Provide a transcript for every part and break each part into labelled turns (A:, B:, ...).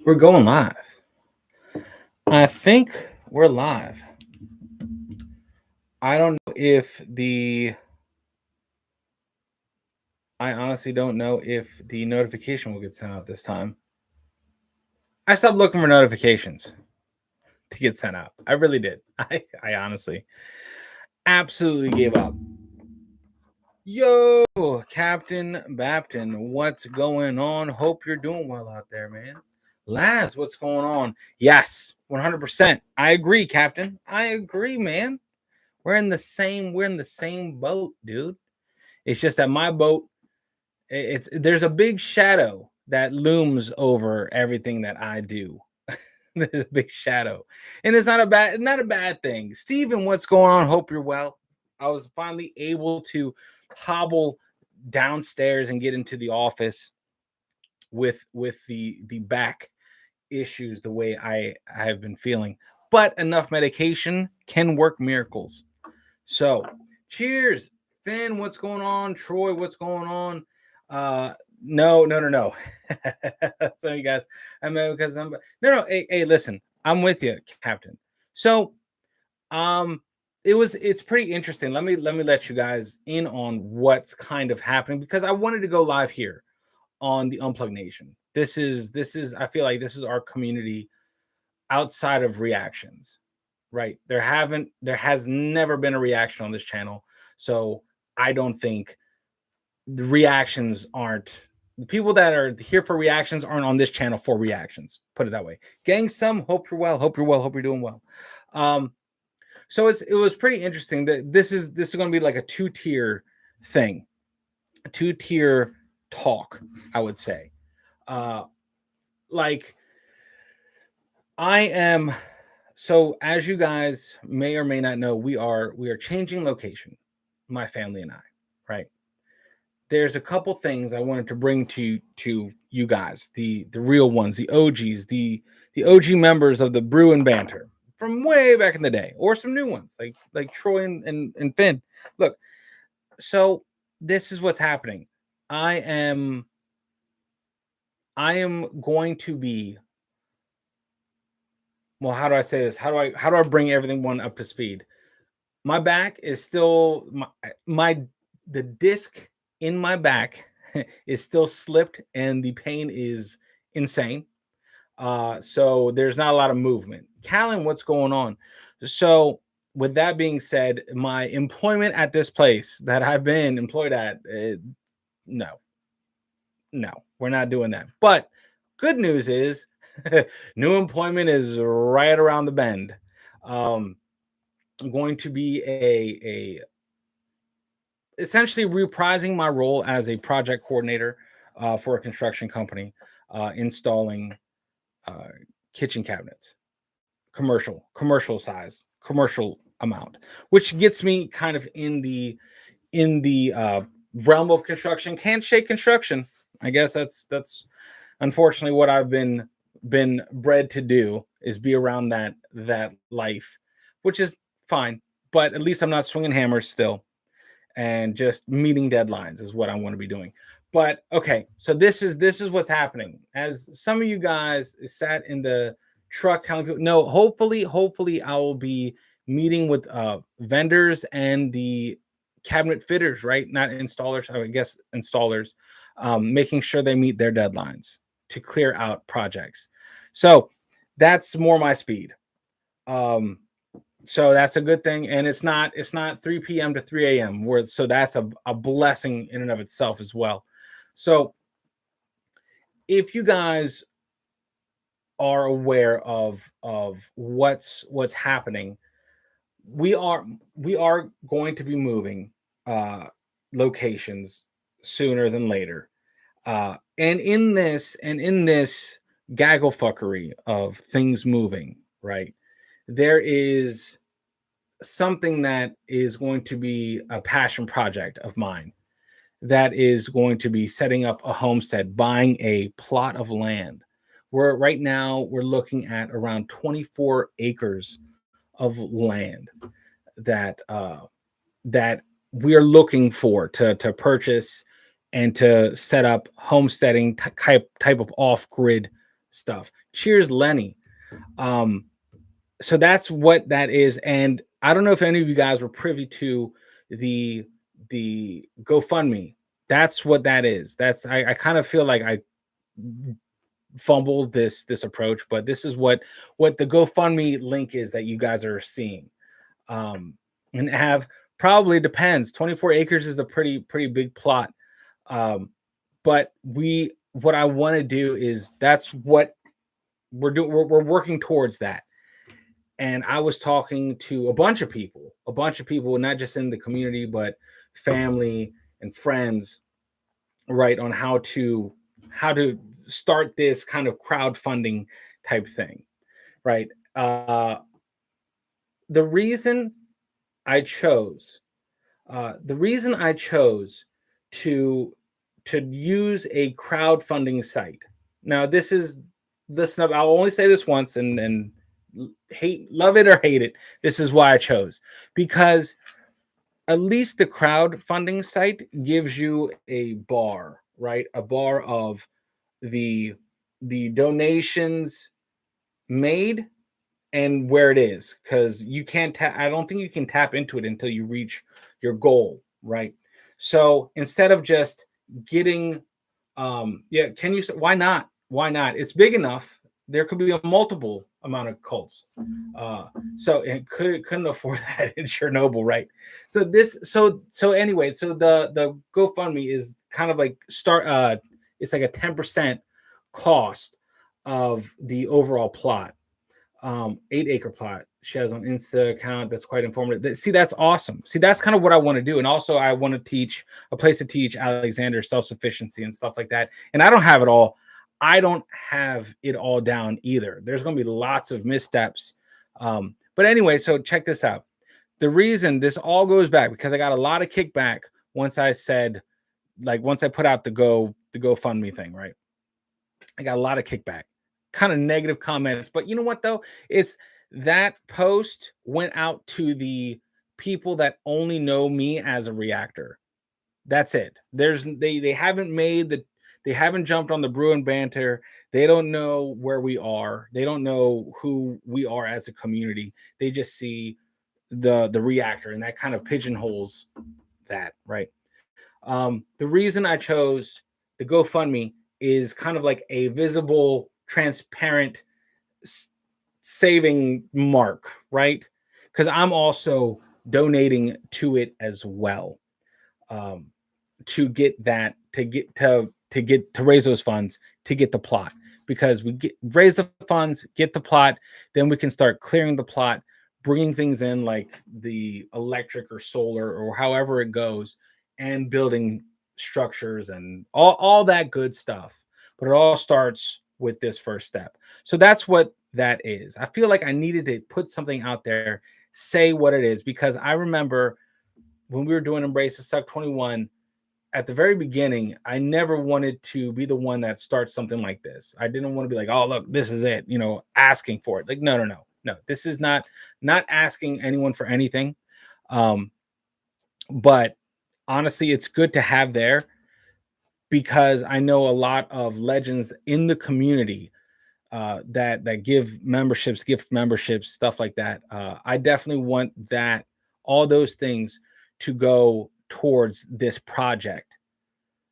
A: We're going live. I think we're live. I don't know if the I honestly don't know if the notification will get sent out this time. I stopped looking for notifications to get sent out. I really did. I honestly absolutely gave up. Yo, Captain Bapton, what's going on? Hope you're doing well out there, man. Laz, what's going on? Yes, 100%. I agree, Captain. I agree, man. We're in the same boat, dude. It's just that my boat, it's there's a big shadow that looms over everything that I do. There's a big shadow, and it's not a bad thing. Steven, what's going on? Hope you're well. I was finally able to hobble downstairs and get into the office with the back issues the way I have been feeling. But enough medication can work miracles. So, cheers, Finn. What's going on? Troy, what's going on? No, no, no, no. So you guys, I mean, because I'm no. Hey, listen, I'm with you, Captain. So, um, it's pretty interesting. Let me let you guys in on what's kind of happening because I wanted to go live here on the Unplug Nation. This is I feel like this is our community outside of reactions, right? There has never been a reaction on this channel. So I don't think the reactions aren't the people that are here for reactions aren't on this channel for reactions. Put it that way. Gang, some hope you're well, hope you're well, hope you're doing well. So it was pretty interesting that this is going to be like a two-tier thing, a two-tier talk, I would say. Uh like I am so as you guys may or may not know, we are changing location, my family and I, right? There's a couple things I wanted to bring to you guys, the real ones, the OGs, the OG members of the Brew and Banter from way back in the day, or some new ones like Troy and Finn. Look, so this is what's happening. I am I am going to be well, how do I say this? How do I bring everything one up to speed? My back is still my the disc in my back is still slipped and the pain is insane. So there's not a lot of movement. Callan, what's going on? So with that being said, my employment at this place that I've been employed at, no, no, we're not doing that. But good news is new employment is right around the bend. Um, I'm going to be a essentially reprising my role as a project coordinator for a construction company, installing uh, kitchen cabinets, commercial size, commercial amount, which gets me kind of in the realm of construction. Can't shake construction. I guess that's unfortunately what I've been bred to do is be around that life, which is fine. But at least I'm not swinging hammers still and just meeting deadlines is what I want to be doing. But okay, so this is what's happening. As some of you guys sat in the truck telling people, no, hopefully I will be meeting with vendors and the cabinet fitters, right? Not installers, I guess installers, making sure they meet their deadlines to clear out projects. So that's more my speed. Um, so that's a good thing, and it's not 3 p.m. to 3 a.m. where so that's a blessing in and of itself as well. So if you guys are aware of what's happening, we are we are going to be moving uh locations sooner than later. And in this gaggle fuckery of things moving, right, there is something that is going to be a passion project of mine that is going to be setting up a homestead, buying a plot of land. Where right now we're looking at around 24 acres of land that that we are looking for to purchase and to set up homesteading type of off grid stuff. Cheers, Lenny. Um, so that's what that is. And I don't know if any of you guys were privy to the the GoFundMe. That's what that is. I kind of feel like I fumbled this approach, but this is what the GoFundMe link is that you guys are seeing. Um, and have probably depends. 24 acres is a pretty big plot. Um, but what I want to do is that's what we're doing. We're working towards that. And I was talking to a bunch of people, not just in the community, but family and friends, right, on how to start this kind of crowdfunding type thing, right? Uh, the reason I chose, the reason I chose to to use a crowdfunding site. Now, this. I'll only say this once, and hate, love it or hate it. This is why I chose, because at least the crowdfunding site gives you a bar, right? A bar of the the donations made and where it is, because you can't I don't think you can tap into it until you reach your goal, right? So instead of just getting yeah, can you why not, it's big enough. There could be a multiple amount of cults. uh so it couldn't afford that in Chernobyl, right? So anyway, so the GoFundMe is kind of like start it's like a 10% cost of the overall plot. 8 acre plot she has on Insta account. That's quite informative. See, that's awesome. See, that's kind of what I want to do. And also I want to teach a place to teach Alexander self-sufficiency and stuff like that. And I don't have it all. I don't have it all down either. There's going to be lots of missteps. But anyway, so check this out. The reason this all goes back, because I got a lot of kickback once I said, like, once I put out the GoFundMe thing, right? I got a lot of kickback, kind of negative comments. But you know what, though? It's that post went out to the people that only know me as a reactor. That's it. They haven't made they haven't jumped on the Bruin banter. They don't know where we are. They don't know who we are as a community. They just see the reactor, and that kind of pigeonholes that, right? The reason I chose the GoFundMe is kind of like a visible, transparent saving mark, right? Because I'm also donating to it as well, um, to get that, to raise those funds to get the plot. Because raise the funds, get the plot, then we can start clearing the plot, bringing things in like the electric or solar or however it goes, and building structures and all that good stuff. But it all starts with this first step. So that's what that is. I feel like I needed to put something out there, say what it is, because I remember when we were doing Embrace the Suck 21, at the very beginning, I never wanted to be the one that starts something like this. I didn't want to be like, oh, look, this is it, asking for it. Like, no, no, no, no. This is not asking anyone for anything. Um, but honestly, it's good to have there, because I know a lot of legends in the community that give memberships, gift memberships, stuff like that. I definitely want that, all those things, to go towards this project,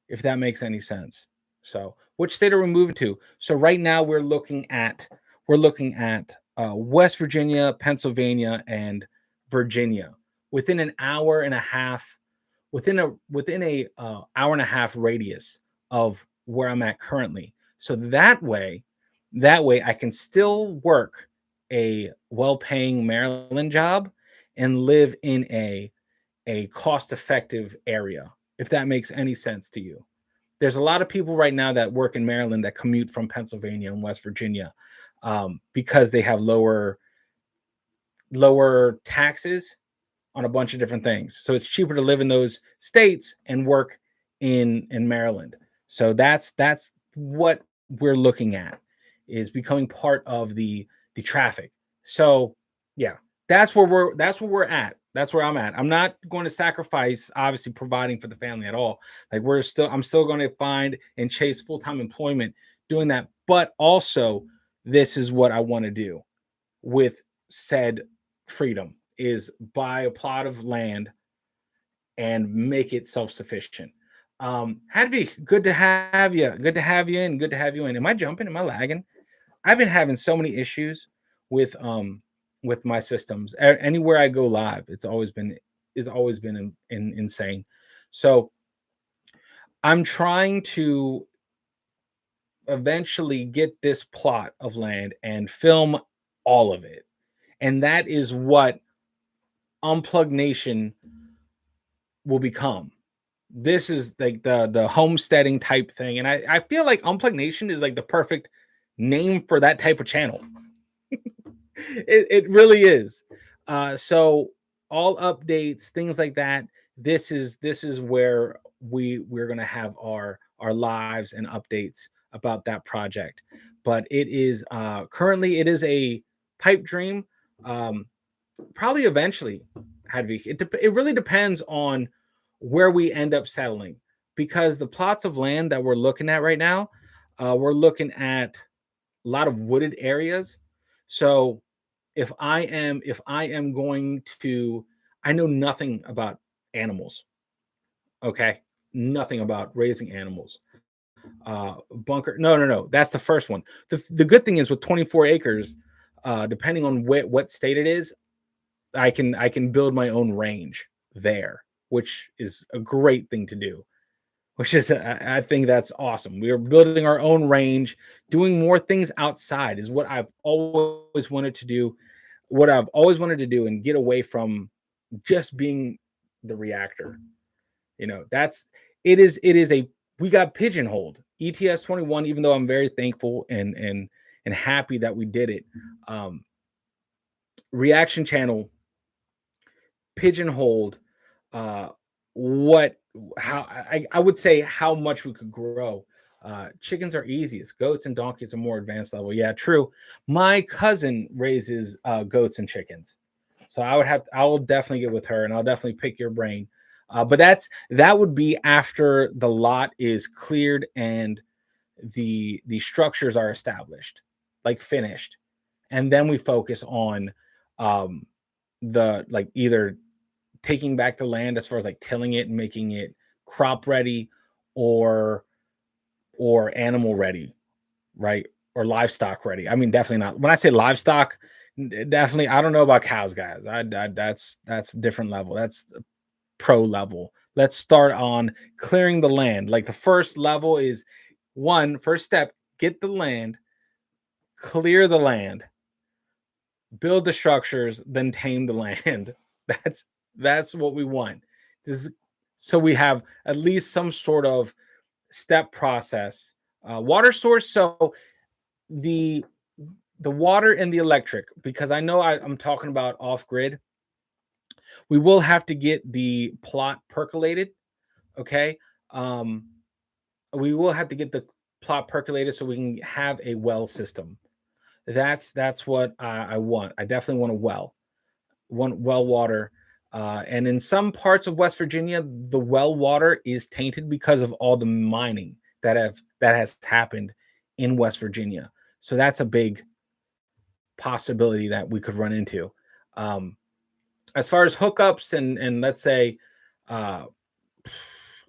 A: if that makes any sense. So, which state are we moving to? So right now we're looking at West Virginia, Pennsylvania, and Virginia, within an hour and a half, within a hour and a half radius of where I'm at currently. So that way I can still work a well-paying Maryland job and live in a cost-effective area, if that makes any sense to you. There's a lot of people right now that work in Maryland that commute from Pennsylvania and West Virginia, because they have lower taxes on a bunch of different things. So it's cheaper to live in those states and work in Maryland. So that's what we're looking at, is becoming part of the traffic. So yeah, that's where we're at. That's where I'm at. I'm not going to sacrifice, obviously, providing for the family at all. Like, I'm still going to find and chase full-time employment doing that. but also this is what I want to do with said freedom is buy a plot of land and make it self-sufficient. Hadvig, good to have you. Good to have you in. Good to have you in. Am I jumping? Am I lagging? I've been having so many issues with my systems. Anywhere I go live, it's always been insane. So I'm trying to eventually get this plot of land and film all of it. And that is what Unplug Nation will become. This is like the homesteading type thing. And I feel like Unplug Nation is like the perfect name for that type of channel. It really is. So all updates, things like that. This is where we're gonna have our lives and updates about that project. But it is currently it is a pipe dream. Um, Probably eventually, Hadvik. It really depends on where we end up settling because the plots of land that we're looking at right now, we're looking at a lot of wooded areas. So if I am going to, I know nothing about animals. Okay, nothing about raising animals. Bunker, no, that's the first one. The good thing is with 24 acres, depending on what state it is, I can build my own range there, which is a great thing to do. Which is I think that's awesome. We are building our own range, doing more things outside is what I've always wanted to do. What I've always wanted to do and get away from just being the reactor. That's it is a we got pigeonholed. ETS 21, even though I'm very thankful and happy that we did it. Um, Reaction channel pigeonholed uh what how I would say how much we could grow. Chickens are easiest. Goats and donkeys are more advanced level. Yeah, true. My cousin raises goats and chickens. So I will definitely get with her and I'll definitely pick your brain. But that would be after the lot is cleared and the structures are established, like finished. And then we focus on um the like either taking back the land as far as like tilling it and making it crop ready or animal ready, right? Or livestock ready. I mean, definitely not. When I say livestock, definitely I don't know about cows, guys. That's different level. That's pro level. Let's start on clearing the land. Like the first level is first step, get the land, clear the land, build the structures, then tame the land. That's that's what we want. This, so we have at least some sort of step process. Water source. So the the water and the electric, because I know I'm talking about off grid. We will have to get the plot percolated. Okay. Um, we will have to get the plot percolated so we can have a well system. That's what I want. I definitely want well water. And in some parts of West Virginia, the well water is tainted because of all the mining that has happened in West Virginia. So that's a big possibility that we could run into. Um, as far as hookups and let's say uh,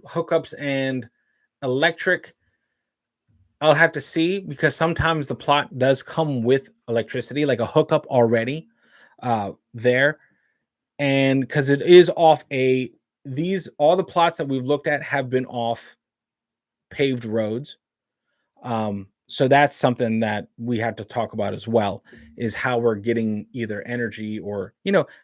A: hookups and electric, I'll have to see because sometimes the plot does come with electricity, like a hookup already there. And because it is off these all the plots that we've looked at have been off paved roads. So that's something that we have to talk about as well, is how we're getting either energy or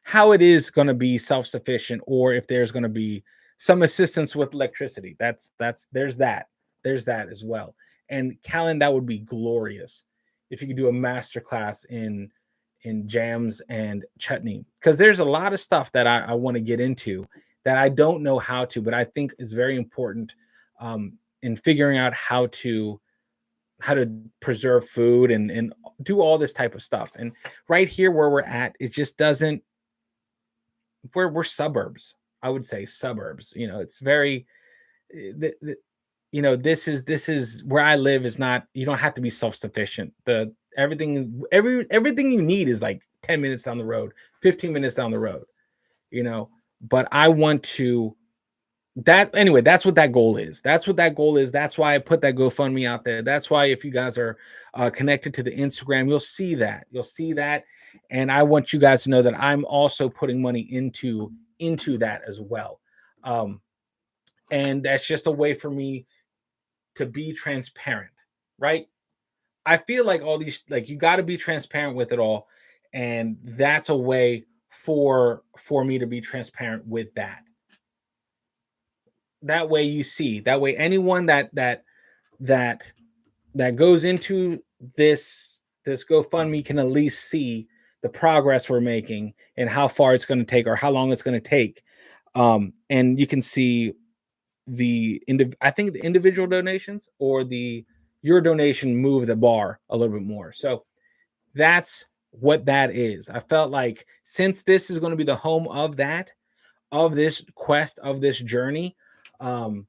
A: how it is going to be self-sufficient, or if there's going to be some assistance with electricity. There's that as well. And Callan, that would be glorious if you could do a master class in jams and chutney, because there's a lot of stuff that I want to get into that I don't know how to, but I think is very important in figuring out how to preserve food and do all this type of stuff. And right here where we're at, it just doesn't. We're suburbs. I would say suburbs. It's very this is where I live is not, you don't have to be self-sufficient. The everything is everything you need is like 10 minutes down the road, 15 minutes down the road, you know. But I want to that anyway, that's what that goal is. That's what that goal is. That's why I put that GoFundMe out there. That's why if you guys are connected to the Instagram, you'll see that. You'll see that. And I want you guys to know that I'm also putting money into that as well. Um, and that's just a way for me to be transparent, right? I feel like all these, like, you got to be transparent with it all, and that's a way for me to be transparent with that. That way you see, that way anyone that that goes into this GoFundMe can at least see the progress we're making and how far it's going to take or how long it's going to take. And you can see I think the individual donations or the your donation move the bar a little bit more. So that's what that is. I felt like since this is going to be the home of that, of this quest, of this journey, um,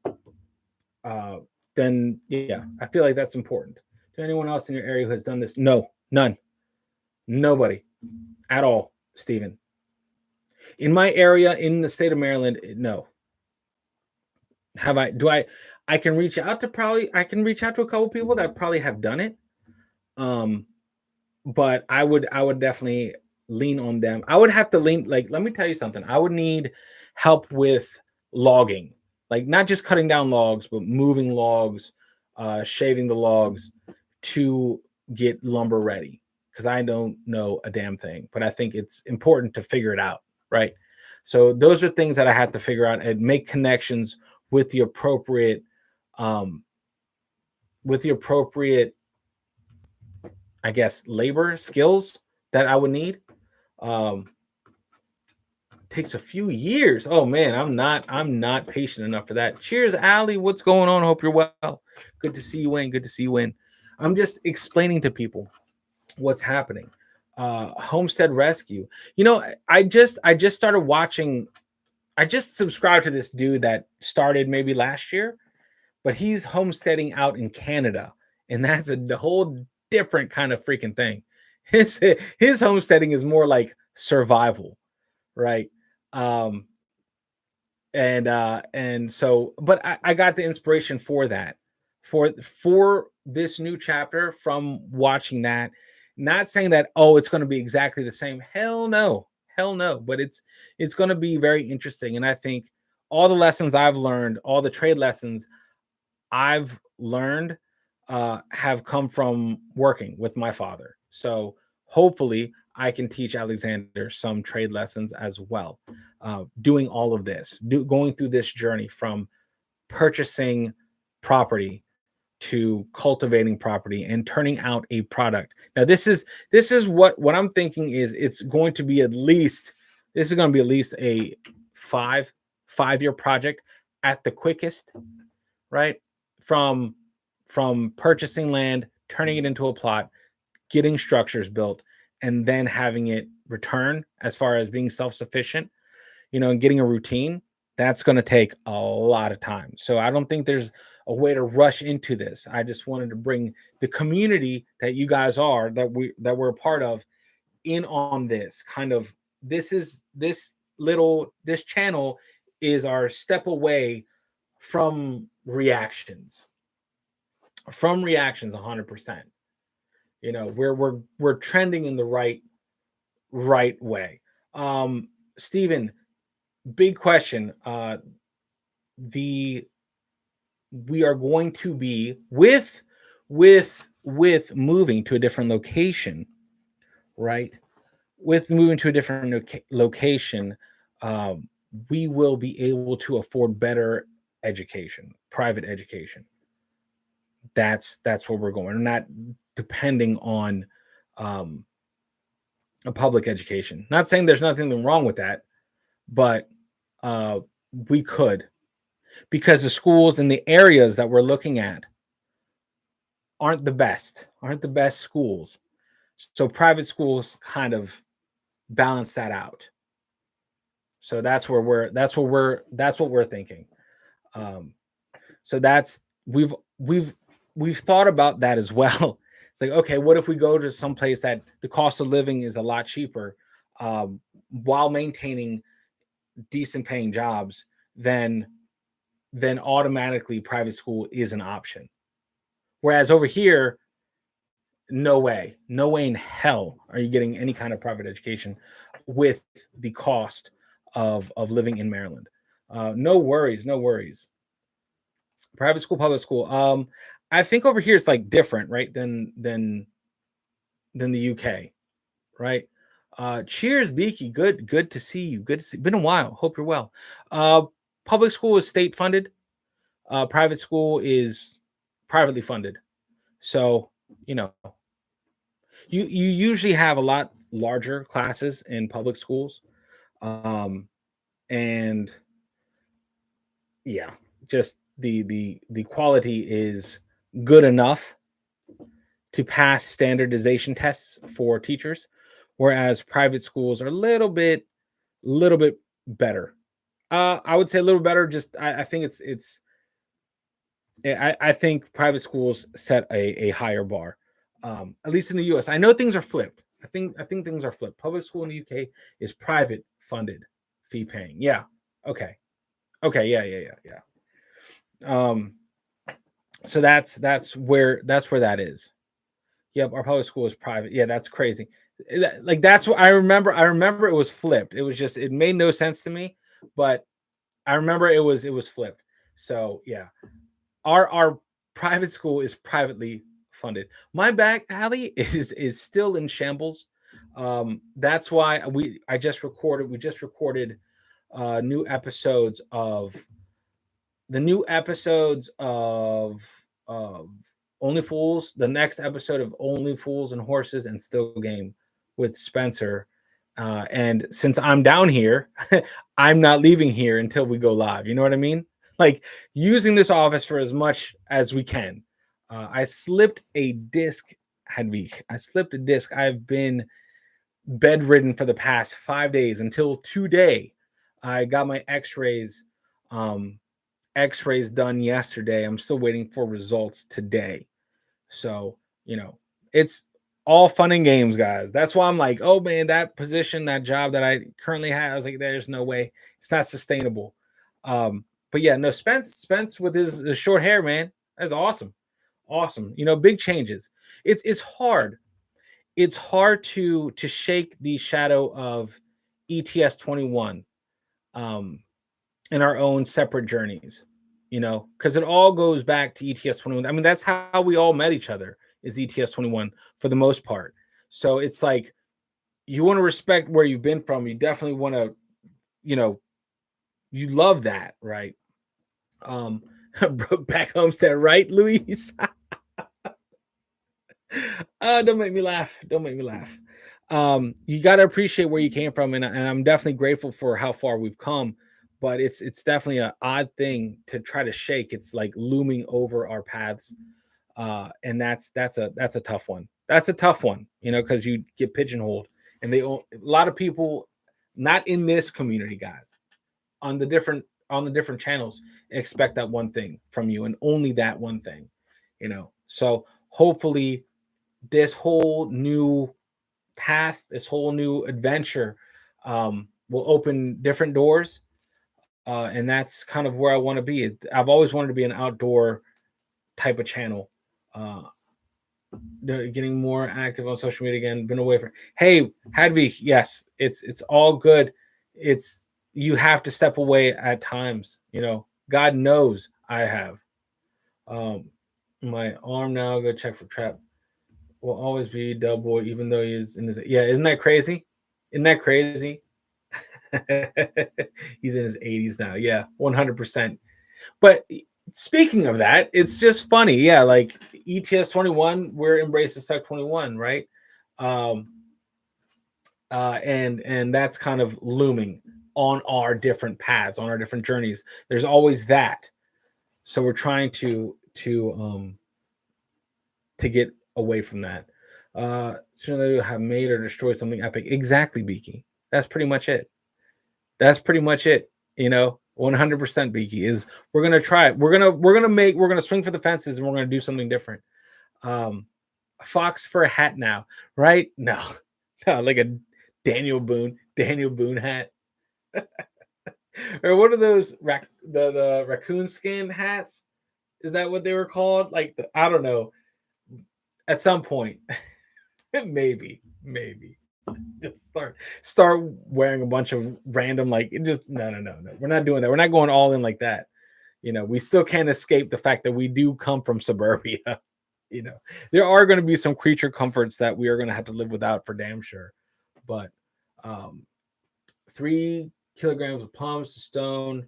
A: uh, then yeah, I feel like that's important. To anyone else in your area who has done this? No, none, nobody at all, Stephen. In my area, in the state of Maryland, no. Have I? Do I? I can reach out to I can reach out to a couple people that probably have done it. Um, but I would definitely lean on them. I would have to lean, like, let me tell you something. I would need help with logging, like not just cutting down logs, but moving logs, shaving the logs to get lumber ready. Because I don't know a damn thing, but I think it's important to figure it out, right? So those are things that I have to figure out and make connections with the appropriate, um, with the appropriate, I guess, labor skills that I would need. Um, takes a few years. Oh man, I'm not patient enough for that. Cheers, Allie. What's going on? Hope you're well. Good to see you in. Good to see you in. I'm just explaining to people what's happening. Homestead Rescue. I just started watching. I just subscribed to this dude that started maybe last year, but he's homesteading out in Canada, and that's the whole different kind of freaking thing. His homesteading is more like survival, right? Um, and so, but I got the inspiration for that, for this new chapter from watching that. Not saying that, oh, it's going to be exactly the same. Hell no, hell no. But it's going to be very interesting, and I think all the lessons I've learned, all the trade lessons I've learned have come from working with my father. So hopefully I can teach Alexander some trade lessons as well. Doing all of this, going through this journey from purchasing property to cultivating property and turning out a product. Now this is what I'm thinking is it's going to be at least this is going to be at least a five-year project at the quickest, right? From from purchasing land, turning it into a plot, getting structures built, and then having it return as far as being self-sufficient, and getting a routine. That's going to take a lot of time. So I don't think there's a way to rush into this. I just wanted to bring the community that you guys are, that we're a part of, in on this kind of. This channel is our step away from reactions, 100%. We're trending in the right way. Stephen, big question. The We are going to be with moving to a different location, right? With moving to a different location, um, we will be able to afford better education, private education. That's where we're going. We're not depending on um, a public education. Not saying there's nothing wrong with that, but uh, we could, because the schools in the areas that we're looking at aren't the best schools. So private schools kind of balance that out. So that's what we're thinking. Um, so that's we've we've we've thought about that as well. It's like, okay, what if we go to some place that the cost of living is a lot cheaper, while maintaining decent paying jobs, then automatically private school is an option. Whereas over here, no way in hell are you getting any kind of private education with the cost of living in Maryland. No worries, no worries. Private school, public school. I think over here it's like different, right? Than the UK, right? Cheers, Beaky. Good to see you. Good to see. Been a while. Hope you're well. Uh, Public school is state funded. Private school is privately funded. So you know, you usually have a lot larger classes in public schools, um, and yeah, just the quality is good enough to pass standardization tests for teachers, whereas private schools are little bit better. I would say a little better. Just I think I think private schools set a higher bar, at least in the U.S. I know things are flipped. I think things are flipped. Public school in the UK is private funded, fee paying. Yeah. Okay. Okay. Yeah. Yeah. Yeah. Yeah. So that's where that is. Yep. Our public school is private. Yeah. That's crazy. Like that's what I remember. I remember it was flipped. It was just it made no sense to me, but I remember it was flipped. So yeah, our private school is privately funded. My back alley is still in shambles. That's why we just recorded new episodes of the new episodes of Only Fools, the next episode of Only Fools and Horses and Still Game with Spencer. And since I'm down here, I'm not leaving here until we go live. You know what I mean? Like using this office for as much as we can. I slipped a disc, Hedvig. I slipped a disc. I've been bedridden for the past 5 days until today. I got my um, X-rays done yesterday. I'm still waiting for results today. So, it's all fun and games, guys. That's why I'm like, oh man, that position, that job that I currently have, I was like, there's no way. It's not sustainable. But yeah, no, Spence with his short hair, man. That's awesome. Awesome. Big changes. It's hard. It's hard to shake the shadow of ETS 21. Um, in our own separate journeys, because it all goes back to ETS 21. I mean, that's how we all met each other is ETS 21 for the most part. So it's like you want to respect where you've been from. You definitely want to, you know, you love that, right? Um, back Homestead, right, Luis? Don't make me laugh. Don't make me laugh. You got to appreciate where you came from, and I'm definitely grateful for how far we've come. But it's definitely an odd thing to try to shake. It's like looming over our paths, and that's a tough one. That's a tough one, because you get pigeonholed, and a lot of people, not in this community, guys, on the different channels, expect that one thing from you, and only that one thing, So hopefully this whole new path, this whole new adventure, will open different doors. And that's kind of where I want to be. I've always wanted to be an outdoor type of channel. Uh, Getting more active on social media again. Been away from. Hey, Hadvig, yes, it's all good. It's you have to step away at times. God knows I have. Um, my arm now. Go check for trap. Will always be Del Boy, even though he's in his. Yeah, isn't that crazy? Isn't that crazy? He's in his 80s now. Yeah, 100%. But speaking of that, it's just funny. Yeah, like ETS 21, we're embracing Sec 21, right? Um, and that's kind of looming on our different paths, on our different journeys. There's always that. So we're trying to get away from that. Sooner they have made or destroyed something epic. Exactly, Beaky. That's pretty much it. That's pretty much it. 100% Beaky is we're gonna try it. We're gonna swing for the fences and we're gonna do something different. Um, Fox for a hat now, right? No, no, like a Daniel Boone hat, or what are those the raccoon skin hats? Is that what they were called? Like I don't know. At some point, maybe just start wearing a bunch of random like it just no. We're not doing that. We're not going all in like that. We still can't escape the fact that we do come from suburbia. you know, there are going to be some creature comforts that we are going to have to live without for damn sure. But um, 3 kilograms of plums to stone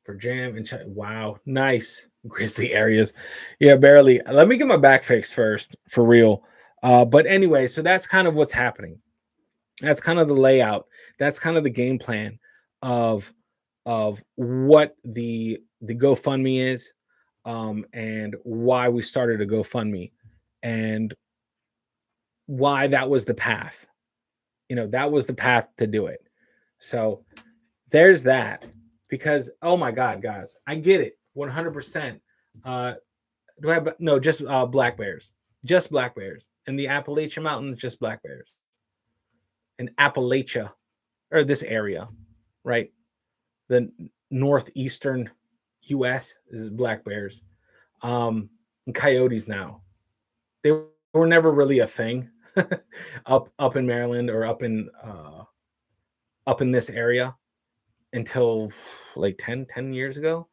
A: for jam and wow, nice grizzly areas. Yeah, barely. Let me get my back fixed first for real. But anyway, so that's kind of what's happening. That's kind of the layout. That's kind of the game plan of what the GoFundMe is, and why we started a GoFundMe, and why that was the path. That was the path to do it. So there's that. Because oh my God, guys, I get it 100%. Do I have no just black bears, just black bears, and the Appalachian Mountains, just black bears, in Appalachia or this area, right? The northeastern U.S. is black bears, and coyotes. Now they were never really a thing up in Maryland or up in this area until like 10 years ago.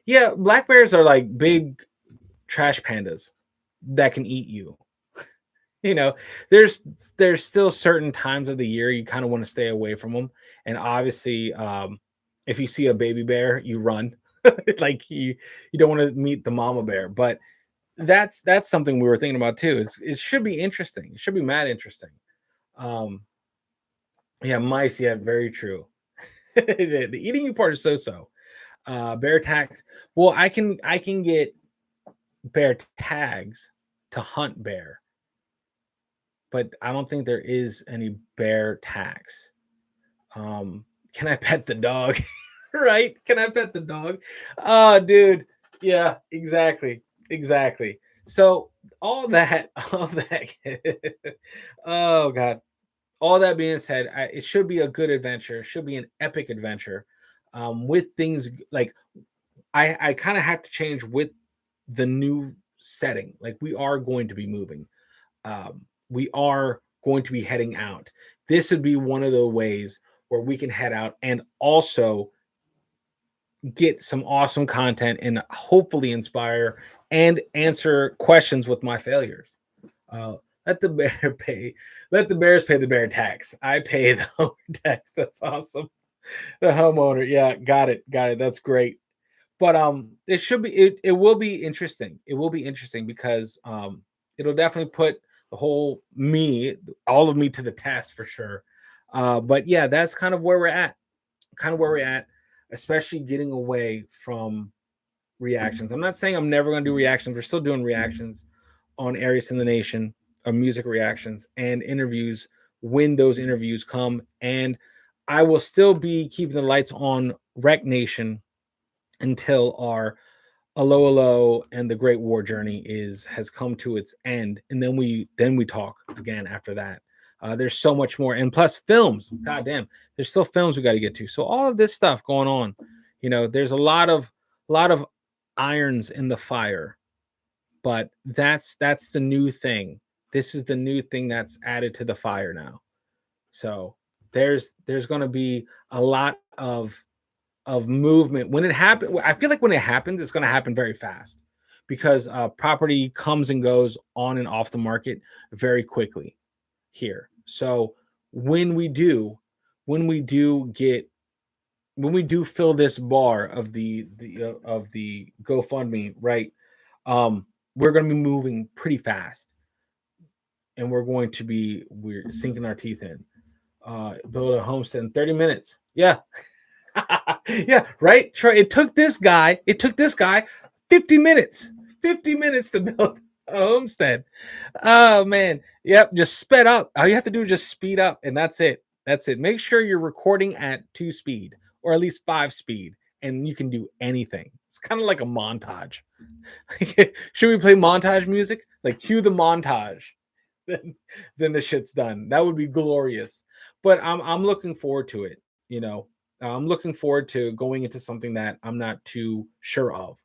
A: Yeah, black bears are like big trash pandas that can eat you. you know there's still certain times of the year you kind of want to stay away from them, and obviously if you see a baby bear you run. Like you don't want to meet the mama bear. But that's something we were thinking about too. It should be interesting. It should be mad interesting. um yeah, mice. Yeah, very true. The eating you part is so. Bear tags. Well, I can get bear tags to hunt bear, but I don't think there is any bear tax. Can I pet the dog? Right? Can I pet the dog? Oh, dude. Yeah, exactly. So all that. Oh God. All that being said, it should be a good adventure. It should be an epic adventure, with things like I kind of have to change with the new setting. Like we are going to be moving. We are going to be heading out. This would be one of the ways where we can head out and also get some awesome content and hopefully inspire and answer questions with my failures. Uh, let the bear pay. Let the bears pay the bear tax. I pay the home tax. That's awesome. The homeowner. Yeah, got it. Got it. That's great. But it will be interesting. It will be interesting because it'll definitely put the whole me, all of me to the test for sure. But yeah, that's kind of where we're at. Kind of where we're at, especially getting away from reactions. I'm not saying I'm never going to do reactions. We're still doing reactions on Areas in the Nation, music reactions and interviews when those interviews come. And I will still be keeping the lights on Rec Nation until our Alo and the Great War Journey has come to its end, and then we talk again after that. There's so much more, and plus films. God damn, there's still films we got to get to. So all of this stuff going on, there's a lot of irons in the fire. But that's the new thing. This is the new thing that's added to the fire now. So there's going to be a lot of movement when it happens. I feel like when it happens, it's going to happen very fast because property comes and goes on and off the market very quickly here. So when we do, when we do get, when we do fill this bar of the GoFundMe, right? We're going to be moving pretty fast, and we're sinking our teeth in. Build a homestead in 30 minutes. Yeah, yeah, right. Sure. It took this guy 50 minutes. 50 minutes to build a homestead. Oh man. Yep. Just sped up. All you have to do is just speed up, and that's it. That's it. Make sure you're recording at 2 speed or at least 5 speed, and you can do anything. It's kind of like a montage. Should we play montage music? Like cue the montage. Then then the shit's done. That would be glorious. But I'm looking forward to it, you know. I'm looking forward to going into something that I'm not too sure of.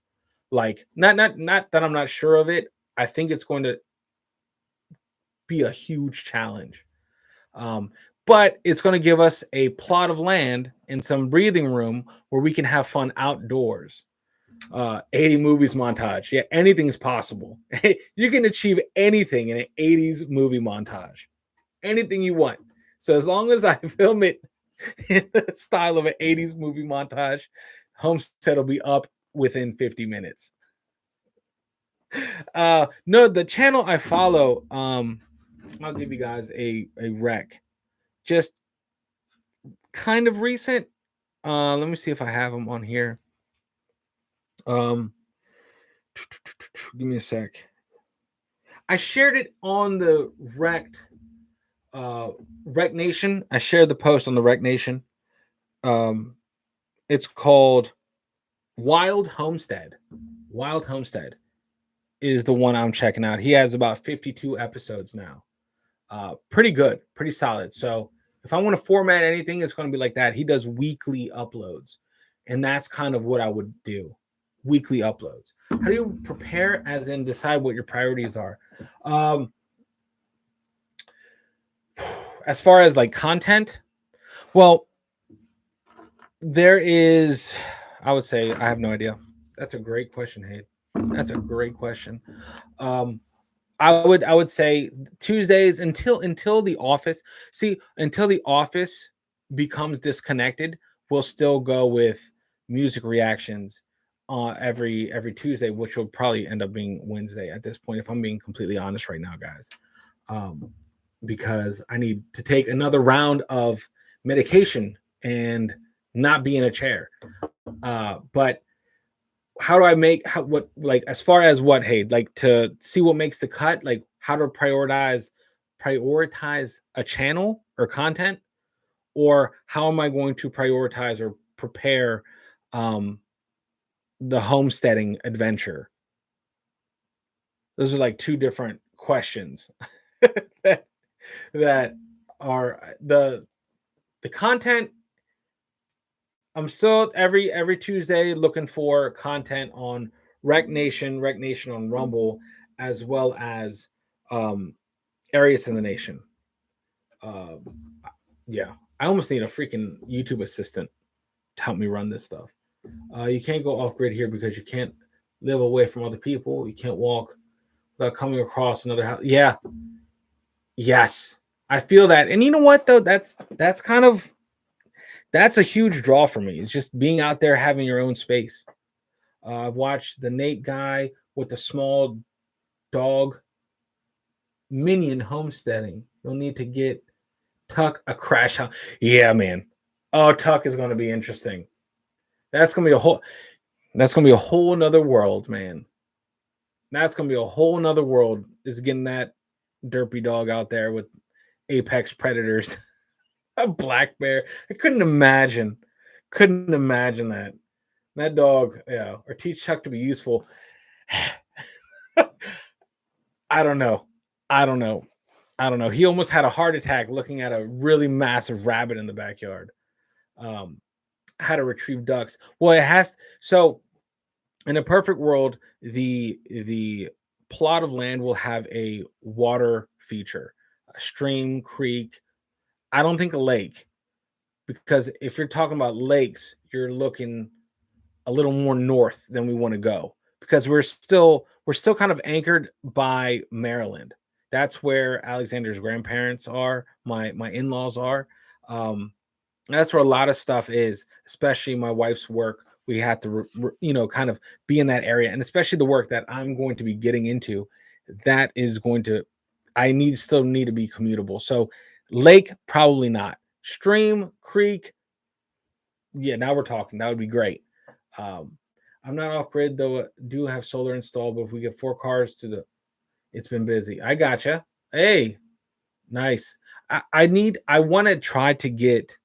A: Like not that I'm not sure of it. I think it's going to be a huge challenge. Um, but it's going to give us a plot of land and some breathing room where we can have fun outdoors. 80 movies montage. Yeah, anything's possible. You can achieve anything in an 80s movie montage. Anything you want. So as long as I film it in the style of an 80s movie montage, Homestead will be up within 50 minutes. No, the channel I follow, I'll give you guys a rec. Just kind of recent. Let me see if I have them on here. Um, give me a sec. I shared it on the Rec Nation. I shared the post on the Rec Nation. It's called Wild Homestead. Wild Homestead is the one I'm checking out. He has about 52 episodes now. Pretty good, pretty solid. So if I want to format anything, it's going to be like that. He does weekly uploads, and that's kind of what I would do. Weekly uploads. How do you prepare, as in decide what your priorities are? As far as like content, well, there is, I would say, I have no idea. That's a great question, Hayden. That's a great question. Um, I would say Tuesdays until the office. See, until the office becomes disconnected, we'll still go with music reactions every Tuesday, which will probably end up being Wednesday at this point, if I'm being completely honest right now, guys. Um, because I need to take another round of medication and not be in a chair. But how do I make what, like, as far as what, hey, like, to see what makes the cut, like how to prioritize a channel or content, or how am I going to prioritize or prepare um the homesteading adventure? Those are like two different questions. that, that are the content. I'm still every Tuesday looking for content on Rec Nation on Rumble, as well as Arius in the Nation. Uh, yeah, I almost need a freaking YouTube assistant to help me run this stuff. You can't go off grid here because you can't live away from other people. You can't walk without coming across another house. Yeah, yes, I feel that. And you know what though? That's kind of, that's a huge draw for me. It's just being out there, having your own space. I've watched the Nate guy with the small dog minion homesteading. You'll need to get Tuck a crash house. Yeah, man. Oh, Tuck is going to be interesting. That's going to be a whole. That's going to be a whole nother world, man. That's going to be a whole nother world. Is getting that derpy dog out there with apex predators. A black bear. I couldn't imagine. Couldn't imagine that. That dog, yeah, or teach Chuck to be useful. I don't know. I don't know. I don't know. He almost had a heart attack looking at a really massive rabbit in the backyard. Um, how to retrieve ducks. Well, it has, so in a perfect world, the plot of land will have a water feature, a stream, creek. I don't think a lake, because if you're talking about lakes, you're looking a little more north than we want to go, because we're still kind of anchored by Maryland. That's where Alexander's grandparents are. My in-laws are. Um, that's where a lot of stuff is, especially my wife's work. We have to, kind of be in that area, and especially the work that I'm going to be getting into. That is going to, I still need to be commutable. So, lake probably not. Stream, creek, yeah. Now we're talking. That would be great. Um, I'm not off grid though. Do have solar installed, but if we get 4 cars to the, it's been busy. I gotcha. Hey, nice. I want to try to get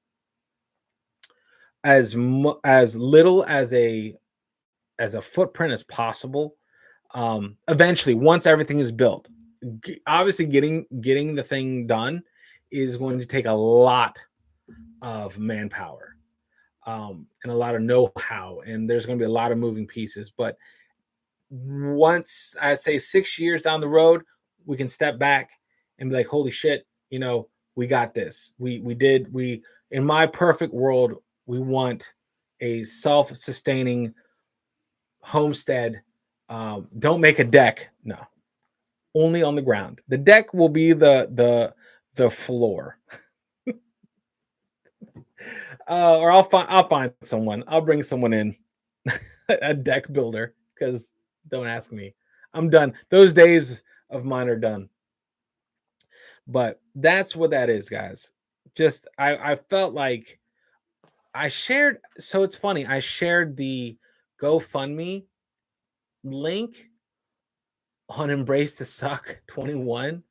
A: as little as a footprint as possible. Eventually, once everything is built, obviously getting the thing done is going to take a lot of manpower, and a lot of know-how, and there's going to be a lot of moving pieces. But once I say 6 years down the road, we can step back and be like, holy shit, we got this. We in my perfect world, we want a self-sustaining homestead. Don't make a deck. No, only on the ground. The deck will be the floor. Or I'll find someone. I'll bring someone in, a deck builder, because don't ask me. I'm done. Those days of mine are done. But that's what that is, guys. Just I felt like I shared. So it's funny. I shared the GoFundMe link on Embrace the Suck 21,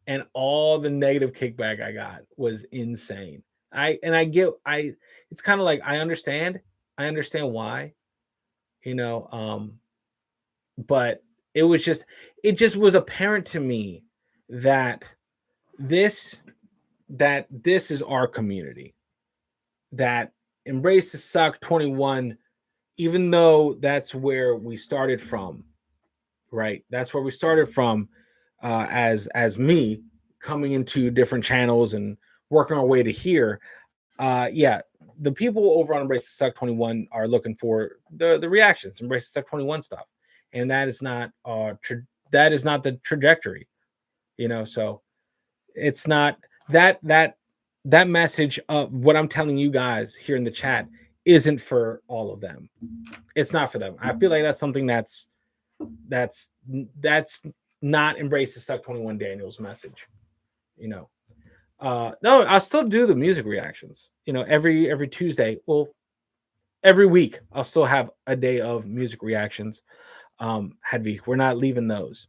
A: and all the negative kickback I got was insane. I it's kind of like I understand why, you know, but it just was apparent to me that this this is our community, that Embrace the Suck 21, even though that's where we started from, right? That's where we started from, as me coming into different channels and working our way to here. Yeah, the people over on Embrace the Suck 21 are looking for the reactions, Embrace the Suck 21 stuff, and that is not that is not the trajectory, So it's not that message of what I'm telling you guys here in the chat isn't for all of them. It's not for them. I feel like that's something that's that's not Embrace the Suck 21 Daniel's message, you know. No, I'll still do the music reactions, every Tuesday. Well, every week I'll still have a day of music reactions. Hedvig, we're not leaving those.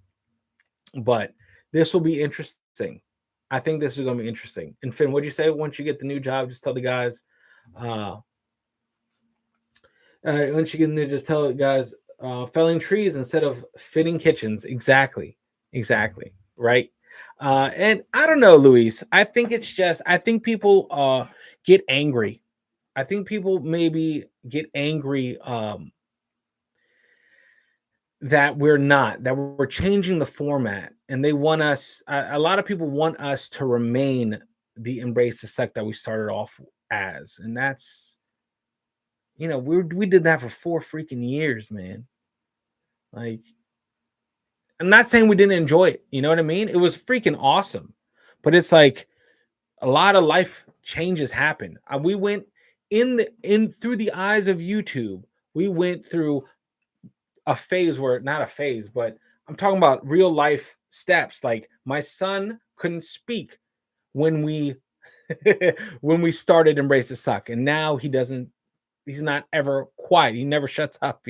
A: But this will be interesting. I think this is going to be interesting. And Finn, what'd you say? Once you get the new job, just tell the guys. Once you get in there, just tell the guys, felling trees instead of fitting kitchens. Exactly. Exactly. Right. And I don't know, Luis. I think people get angry. I think people maybe get angry, that we're changing the format, and they want us, a lot of people want us to remain the Embrace the Suck that we started off as. And that's, we did that for 4 freaking years, man. Like, I'm not saying we didn't enjoy it, you know what I mean? It was freaking awesome. But it's like a lot of life changes happen. We went in through the eyes of YouTube. We went through a phase where, not a phase, but I'm talking about real life steps. Like, my son couldn't speak when we when we started Embrace the Suck, and now he's not ever quiet. He never shuts up,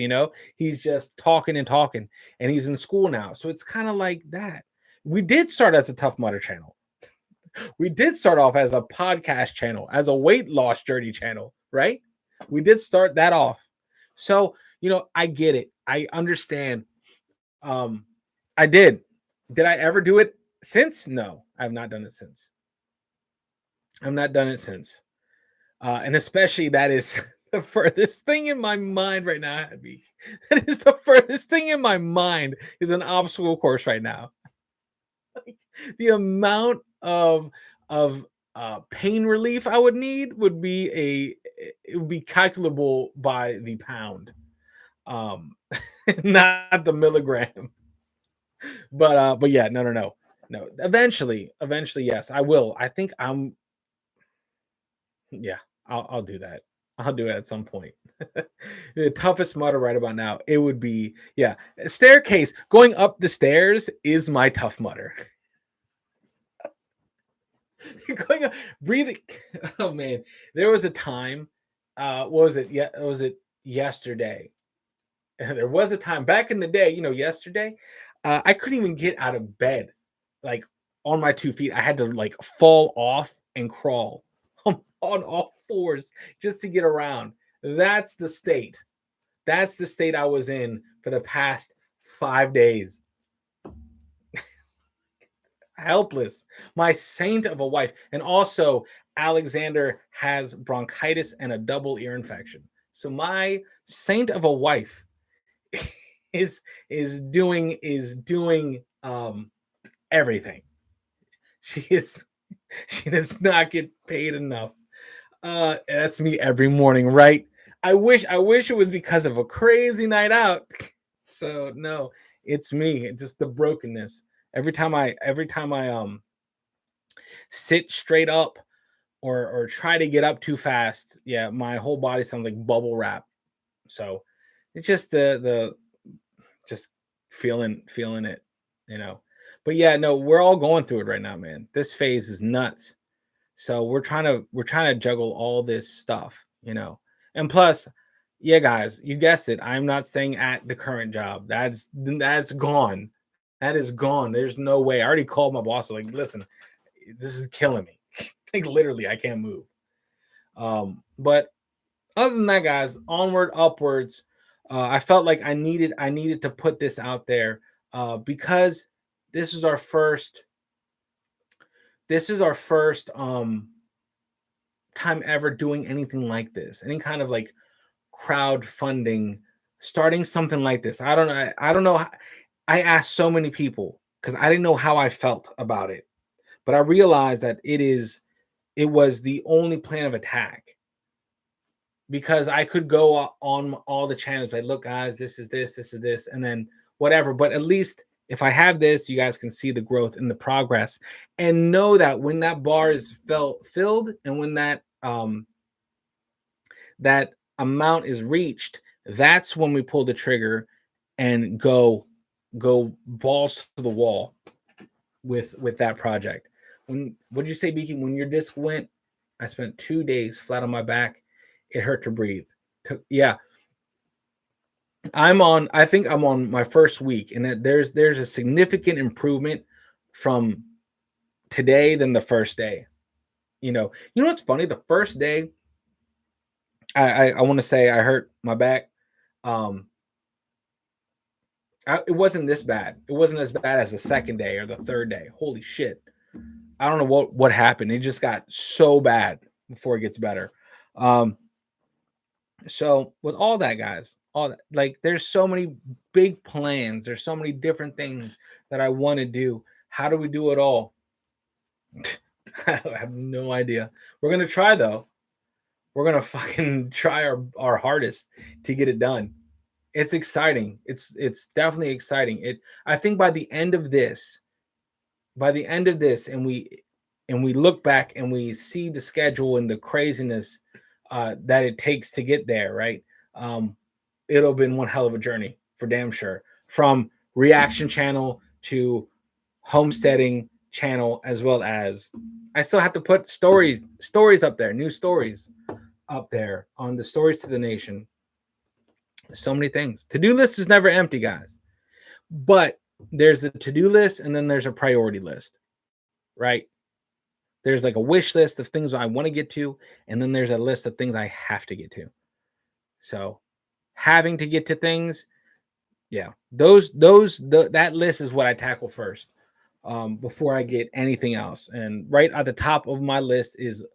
A: He's just talking and talking, and he's in school now. So it's kind of like that. We did start as a Tough Mudder channel. We did start off as a podcast channel, as a weight loss journey channel, right? We did start that off. So, I get it. I understand. I did. Did I ever do it since? No, I've not done it since. I've not done it since. And especially, that is the furthest thing in my mind right now, Abby. That is the furthest thing in my mind, is an obstacle course right now. Like, the amount of pain relief I would need would be it would be calculable by the pound, not the milligram. But yeah, no. Eventually, yes, I will. I think yeah, I'll do that. I'll do it at some point. The toughest mudder right about now, it would be, yeah, staircase. Going up the stairs is my tough mudder. Going up, breathing. Oh man, there was a time. What was it? Yeah, was it yesterday? There was a time back in the day. Yesterday, I couldn't even get out of bed, like, on my 2 feet. I had to, like, fall off and crawl on all fours just to get around. That's the state. That's the state I was in for the past 5 days. Helpless. My saint of a wife. And also, Alexander has bronchitis and a double ear infection. So my saint of a wife is doing everything. She is she does not get paid enough. That's me every morning, right? I wish it was because of a crazy night out. So no, it's me. It's just the brokenness. Every time I sit straight up or try to get up too fast, yeah, my whole body sounds like bubble wrap. So it's just the just feeling it, you know. But yeah, no, we're all going through it right now, man. This phase is nuts. So we're trying to juggle all this stuff, you know. And plus, yeah, guys, you guessed it. I'm not staying at the current job. That's gone. That is gone. There's no way. I already called my boss. Like, listen, this is killing me. Like literally, I can't move. But other than that, guys, onward, upwards. I felt like I needed to put this out there because this is our first time ever doing anything like this, any kind of like crowdfunding, starting something like this. I don't know. I asked so many people because I didn't know how I felt about it, but I realized that it was the only plan of attack because I could go on all the channels like, look, guys, this is this, and then whatever. But at least if I have this, you guys can see the growth and the progress, and know that when that bar is filled, and when that amount is reached, that's when we pull the trigger and go balls to the wall with that project. What did you say, Beaky? When your disc went, I spent 2 days flat on my back. It hurt to breathe. Yeah, I think I'm on my first week, and there's a significant improvement from today than the first day. You know what's funny? The first day, I want to say I hurt my back. Um, it wasn't this bad. It wasn't as bad as the second day or the third day. Holy shit! I don't know what happened. It just got so bad before it gets better. Um, so with all that, guys, all that, like, there's so many big plans. There's so many different things that I want to do. How do we do it all? I have no idea. We're gonna try though. We're gonna fucking try our hardest to get it done. It's exciting. It's definitely exciting. I think by the end of this, and we look back and we see the schedule and the craziness that it takes to get there, right? Um, it'll been one hell of a journey for damn sure. From reaction channel to homesteading channel, as well as I still have to put stories up there, new stories up there on the Stories to the Nation. So many things. To-do list is never empty, guys. But there's a to-do list and then there's a priority list, right? There's like a wish list of things I want to get to, and then there's a list of things I have to get to. So having to get to things, yeah, that list is what I tackle first, before I get anything else. And right at the top of my list is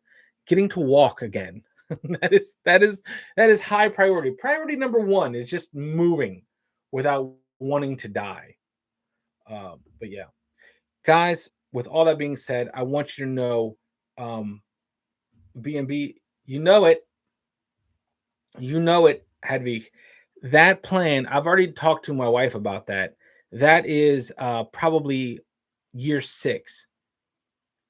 A: getting to walk again. that is high priority. Priority number one is just moving without wanting to die. But yeah, guys, with all that being said, I want you to know, B&B, you know it, Hedvig. That plan, I've already talked to my wife about that. That is probably year 6.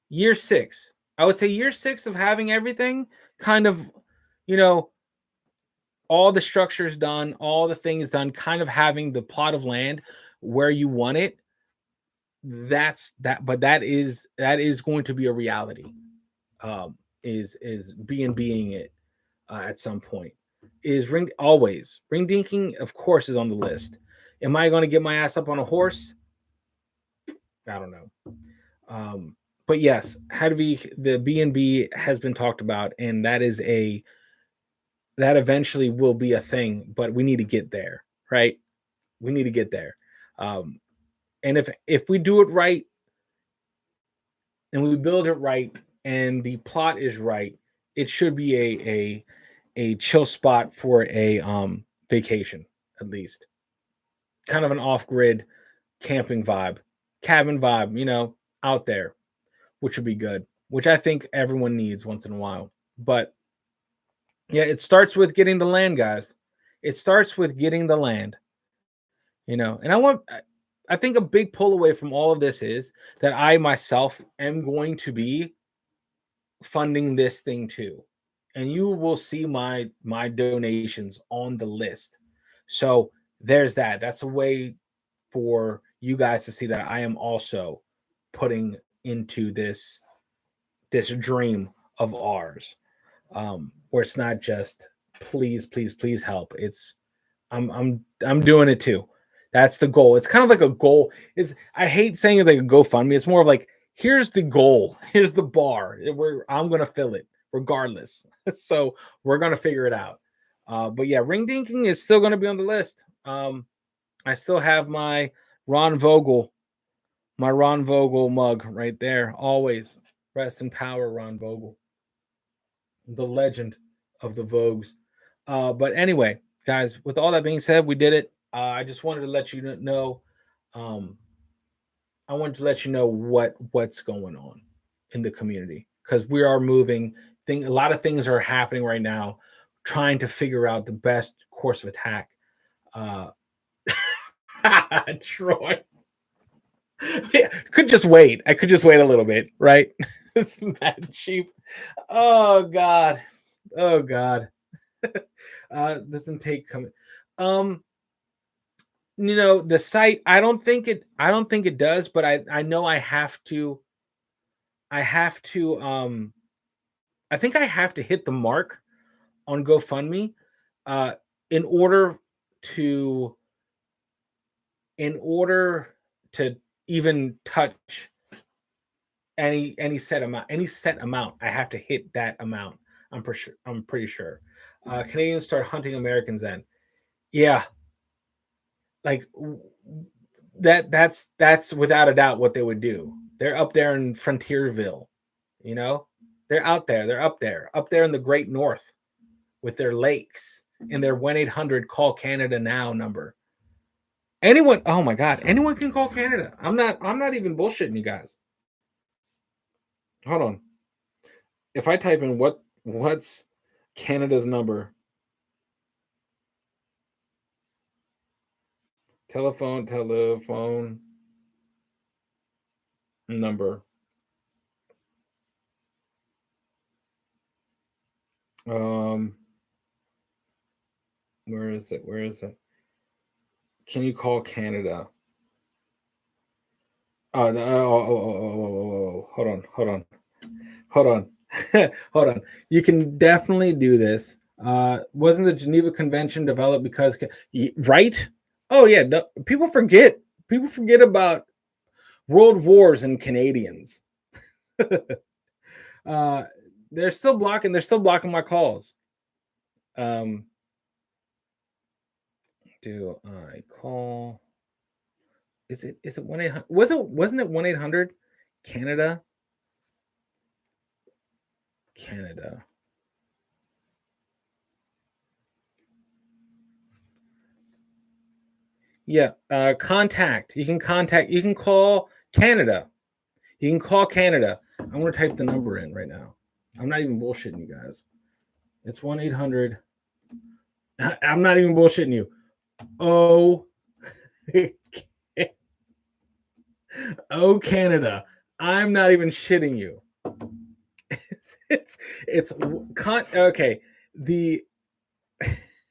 A: Year 6. I would say year 6 of having everything kind of, you know, all the structures done, all the things done, kind of having the plot of land where you want it. But that is going to be a reality. Is being it at some point. Is ring dinking, of course, is on the list. Am I going to get my ass up on a horse? I don't know. But yes, how to be the B&B has been talked about, and that eventually will be a thing, but we need to get there, right? We need to get there. Um, and if we do it right and we build it right and the plot is right, it should be a chill spot for a vacation, at least. Kind of an off-grid camping vibe, cabin vibe, out there, which would be good, which I think everyone needs once in a while. But yeah, it starts with getting the land, guys. It starts with getting the land, and I think a big pull away from all of this is that I myself am going to be funding this thing too. And you will see my donations on the list. So there's that. That's a way for you guys to see that I am also putting into this dream of ours, where it's not just please, please, please help. It's I'm doing it too. That's the goal. It's kind of like a goal. Is I hate saying it like a GoFundMe. It's more of like here's the goal, here's the bar. Where I'm gonna fill it regardless. So we're gonna figure it out. But yeah, ring dinking is still gonna be on the list. I still have Ron Vogel, my Ron Vogel mug right there. Always rest in power, Ron Vogel, the legend of the Vogues. But anyway, guys, with all that being said, we did it. I just wanted to let you know. Um, I wanted to let you know what's going on in the community because we are moving. A lot of things are happening right now, trying to figure out the best course of attack. Uh, Troy, could just wait. I could just wait a little bit, right? It's mad cheap. Oh God. Oh God. Doesn't take coming. Um, the site. I don't think it does, but I know I have to. I have to. I think I have to hit the mark on GoFundMe, uh, in order to in order to even touch any set amount. I have to hit that amount. I'm pretty sure. Canadians start hunting Americans then. Yeah, like that's without a doubt what they would do. They're up there in Frontierville, you know. They're out there. They're up there in the Great North with their lakes and their 1-800 call Canada now number. Anyone, oh my God, anyone can call Canada. I'm not even bullshitting you guys. Hold on. If I type in what's Canada's number, telephone number. Um, where is it? Where is it? Can you call Canada? Oh, no, hold on, hold on, hold on. You can definitely do this. Wasn't the Geneva Convention developed because, right? Oh yeah, no, people forget. People forget about world wars and Canadians. uh, they're still blocking. They're still blocking my calls. Um, do I call? Is it 1-800? Wasn't it 1-800 Canada? Canada. Yeah, contact. You can call Canada. You can call Canada. I'm going to type the number in right now. I'm not even bullshitting you guys. It's 1-800. I'm not even bullshitting you. Oh, oh, Canada. I'm not even shitting you. Okay. The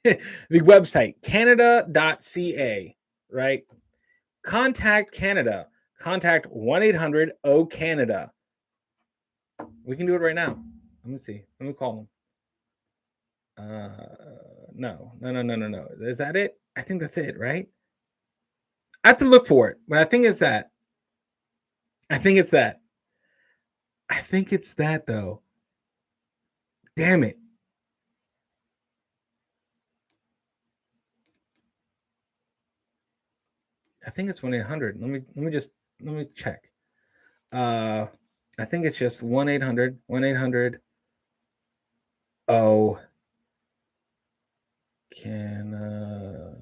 A: the website canada.ca, right? Contact Canada. Contact 1-800 O Canada. We can do it right now. Let me see. Let me call them. No. Is that it? I think that's it, right? I have to look for it, but I think it's that. I think it's that. I think it's that though. Damn it. I think it's 1-800. Let me check. Uh I think it's just 1-800 oh Canada.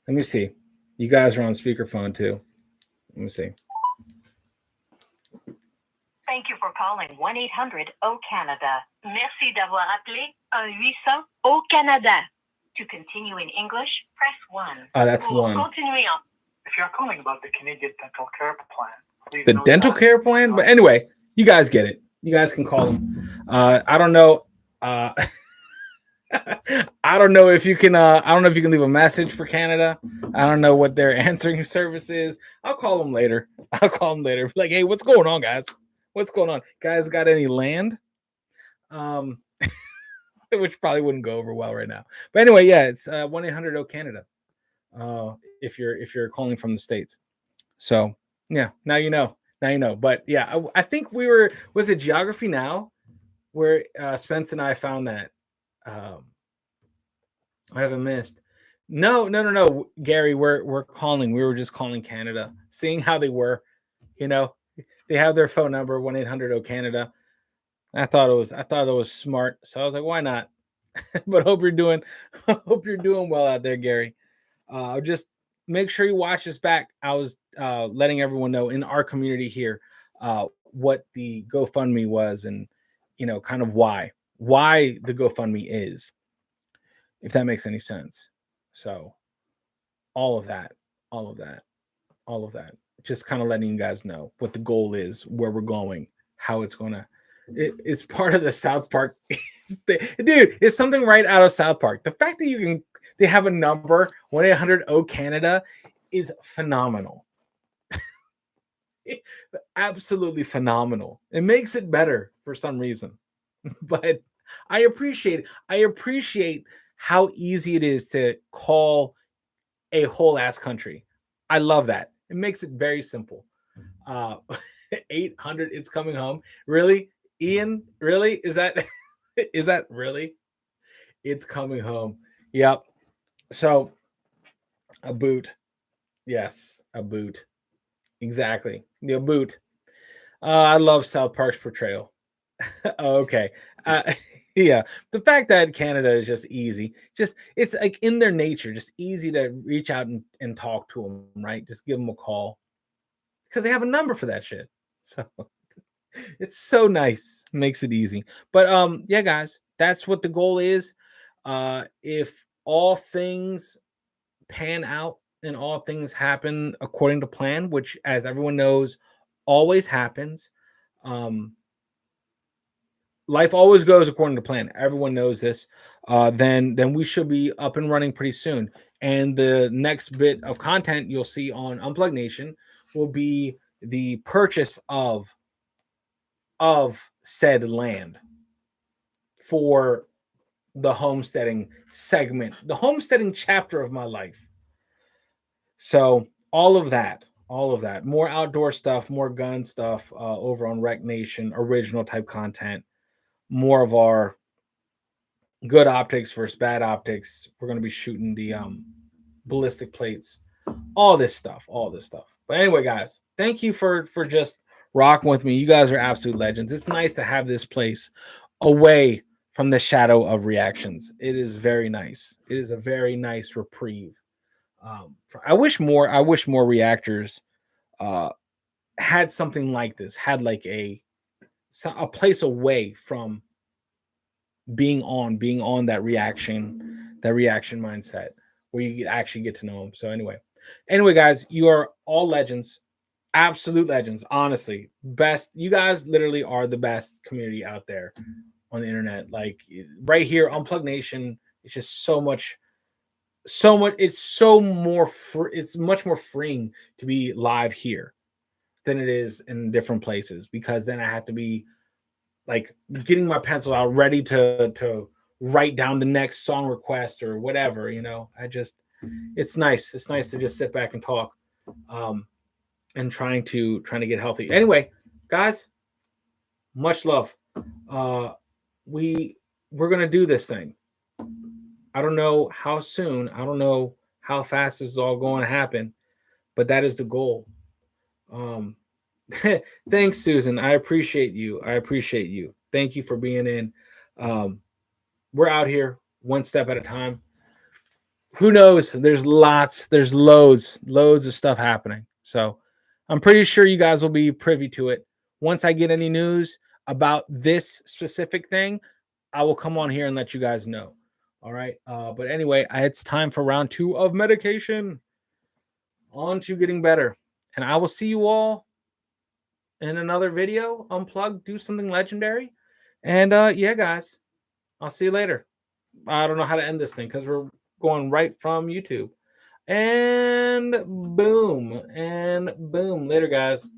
A: Let me see. You guys are on speakerphone too. Let me see.
B: Thank you for calling 1-800 au Canada. Merci d'avoir appelé 1-800 au Canada. To continue in English, press 1.
A: That's one.
B: Continuer en... If you're calling about the Canadian dental care plan, please
A: the dental care plan. But anyway, you guys get it. You guys can call them. I don't know. I don't know if you can. I don't know if you can leave a message for Canada. I don't know what their answering service is. I'll call them later. Like, hey, what's going on, guys? What's going on, guys? Got any land? Which probably wouldn't go over well right now. But anyway, yeah, it's 1-800 O Canada. If you're calling from the States. So yeah, now you know. Now you know. But yeah, I think was it Geography Now where Spence and I found that. I haven't missed. No, Gary, we're calling. We were just calling Canada, seeing how they were. You know, they have their phone number 1-800 O Canada. I thought it was smart, so I was like, why not? But hope you're doing well out there, Gary. Just make sure you watch this back. I was letting everyone know in our community here what the GoFundMe was, and kind of why the GoFundMe is, if that makes any sense. So all of that, just kind of letting you guys know what the goal is, where we're going, how it's gonna. It's part of the South Park. Dude, it's something right out of South Park. The fact that they have a number 1-800 O Canada is phenomenal. Absolutely phenomenal. It makes it better for some reason. But I appreciate how easy it is to call a whole ass country. I love that. It makes it very simple. 800, it's coming home. Really? Ian, really? Is that really? It's coming home. Yep. So a boot. Yes, a boot. Exactly. The boot. I love South Park's portrayal. Okay. Yeah. The fact that Canada is just easy, it's like in their nature, just easy to reach out and talk to them, right? Just give them a call because they have a number for that shit. So it's so nice. Makes it easy. But yeah, guys, that's what the goal is. If all things pan out and all things happen according to plan, which, as everyone knows, always happens. Life always goes according to plan. Everyone knows this. Then we should be up and running pretty soon. And the next bit of content you'll see on Unplug Nation will be the purchase of said land for the homesteading segment, the homesteading chapter of my life. So all of that, more outdoor stuff, more gun stuff over on Rec Nation, original type content, more of our good optics versus bad optics. We're going to be shooting the ballistic plates, all this stuff. But anyway, guys, thank you for just rocking with me. You guys are absolute legends. It's nice to have this place away from the shadow of reactions. It is very nice. It is a very nice reprieve. I wish more reactors had something like this, had like a place away from being on that reaction mindset where you actually get to know them. So anyway, guys, you are all legends, absolute legends. Honestly, best. You guys literally are the best community out there on the internet. Like right here, Unplug Nation. It's just so much. It's it's much more freeing to be live here than it is in different places, because then I have to be like getting my pencil out ready to write down the next song request or whatever. It's nice to just sit back and talk and trying to get healthy. Anyway, guys, much love. We're gonna do this thing. I don't know how soon. I don't know how fast this is all going to happen, but that is the goal. Um, thanks, Susan. I appreciate you. I appreciate you. Thank you for being in. We're out here one step at a time. Who knows? There's loads of stuff happening. So I'm pretty sure you guys will be privy to it. Once I get any news about this specific thing, I will come on here and let you guys know. All right. But anyway, it's time for round 2 of medication. On to getting better. And I will see you all in another video. Unplug, do something legendary. And yeah, guys, I'll see you later. I don't know how to end this thing because we're going right from YouTube. And boom. Later, guys.